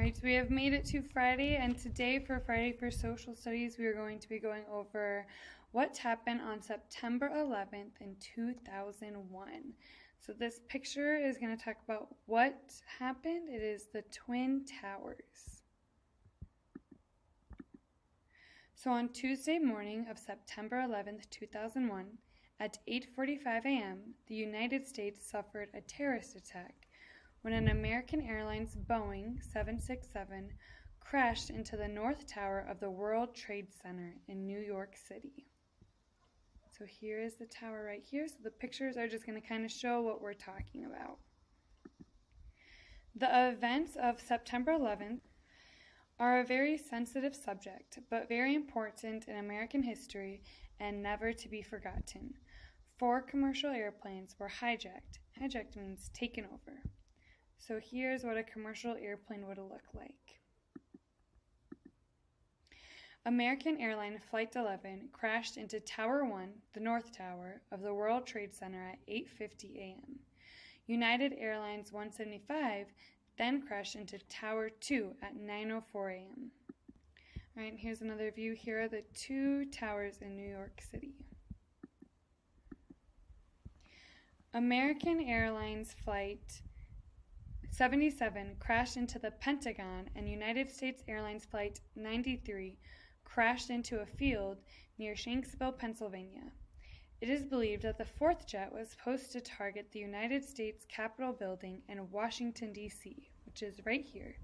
Alright, so we have made it to Friday, and today for Friday for Social Studies, we are going to be going over what happened on September 11th in 2001. So this picture is going to talk about what happened. It is the Twin Towers. So on Tuesday morning of September 11th, 2001, at 8:45 a.m., the United States suffered a terrorist attack when an American Airlines Boeing 767 crashed into the North Tower of the World Trade Center in New York City. So here is the tower right here. So the pictures are just going to kind of show what we're talking about. The events of September 11th are a very sensitive subject, but very important in American history and never to be forgotten. 4 commercial airplanes were hijacked. Hijacked means taken over. So here's what a commercial airplane would look like. American Airlines Flight 11 crashed into Tower 1, the North Tower, of the World Trade Center at 8:50 a.m. United Airlines 175 then crashed into Tower 2 at 9:04 a.m. All right, here's another view. Here are the 2 towers in New York City. American Airlines Flight 77 crashed into the Pentagon, and United States Airlines Flight 93 crashed into a field near Shanksville, Pennsylvania. It is believed that the 4th jet was supposed to target the United States Capitol building in Washington, D.C., which is right here.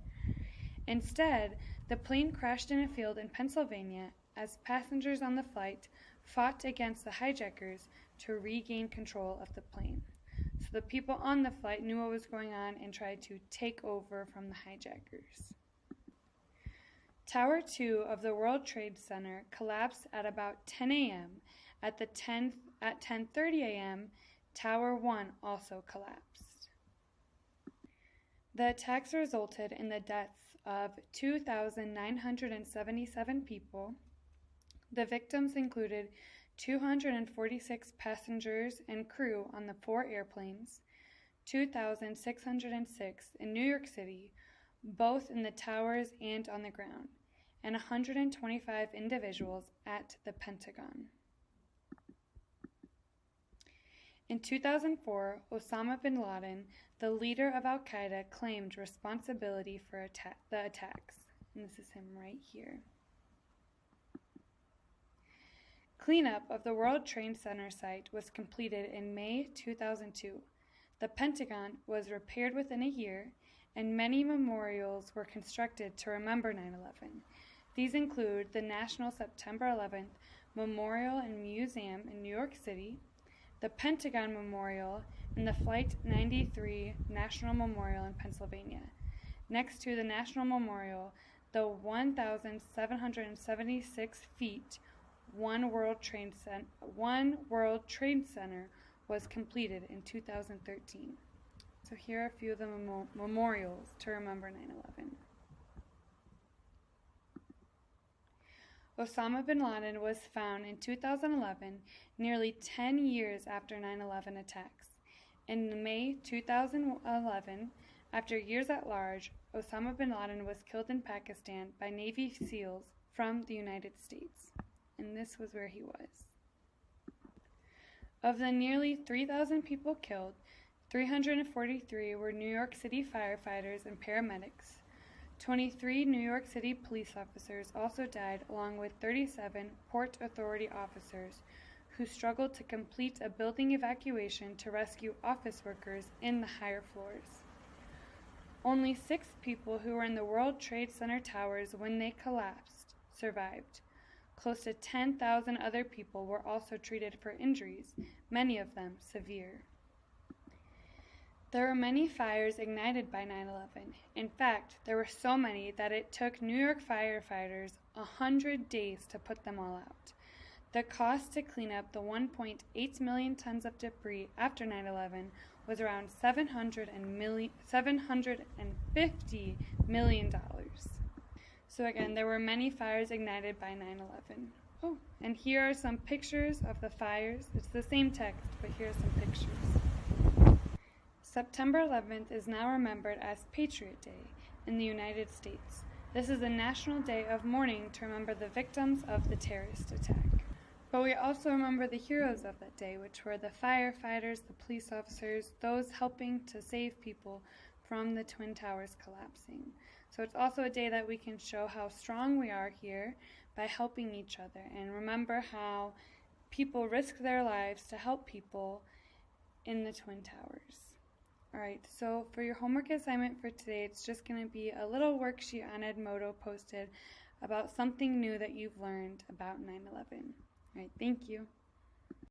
Instead, the plane crashed in a field in Pennsylvania as passengers on the flight fought against the hijackers to regain control of the plane. So the people on the flight knew what was going on and tried to take over from the hijackers. Tower 2 of the World Trade Center collapsed at about 10 a.m. At 10:30 a.m., Tower 1 also collapsed. The attacks resulted in the deaths of 2,977 people. The victims included 246 passengers and crew on the 4 airplanes, 2,606 in New York City, both in the towers and on the ground, and 125 individuals at the Pentagon. In 2004, Osama bin Laden, the leader of al-Qaeda, claimed responsibility for the attacks. And this is him right here. Cleanup of the World Trade Center site was completed in May 2002. The Pentagon was repaired within a year, and many memorials were constructed to remember 9/11. These include the National September 11th Memorial and Museum in New York City, the Pentagon Memorial, and the Flight 93 National Memorial in Pennsylvania. Next to the National Memorial, the 1,776 feet One World Trade Center was completed in 2013. So here are a few of the memorials to remember 9/11. Osama bin Laden was found in 2011, nearly 10 years after 9/11 attacks. In May 2011, after years at large, Osama bin Laden was killed in Pakistan by Navy SEALs from the United States. And this was where he was. Of the nearly 3,000 people killed, 343 were New York City firefighters and paramedics. 23 New York City police officers also died, along with 37 Port Authority officers who struggled to complete a building evacuation to rescue office workers in the higher floors. Only 6 people who were in the World Trade Center towers when they collapsed survived. Close to 10,000 other people were also treated for injuries, many of them severe. There were many fires ignited by 9/11. In fact, there were so many that it took New York firefighters 100 days to put them all out. The cost to clean up the 1.8 million tons of debris after 9/11 was around $750 million. So again, there were many fires ignited by 9/11. Oh, and here are some pictures of the fires. It's the same text, but here are some pictures. September 11th is now remembered as Patriot Day, in the United States. This is a national day of mourning to remember the victims of the terrorist attack. But we also remember the heroes of that day, which were the firefighters, the police officers, those helping to save people from the Twin Towers collapsing. So it's also a day that we can show how strong we are here by helping each other and remember how people risk their lives to help people in the Twin Towers. Alright, so for your homework assignment for today, it's just going to be a little worksheet on Edmodo posted about something new that you've learned about 9/11. Alright, thank you.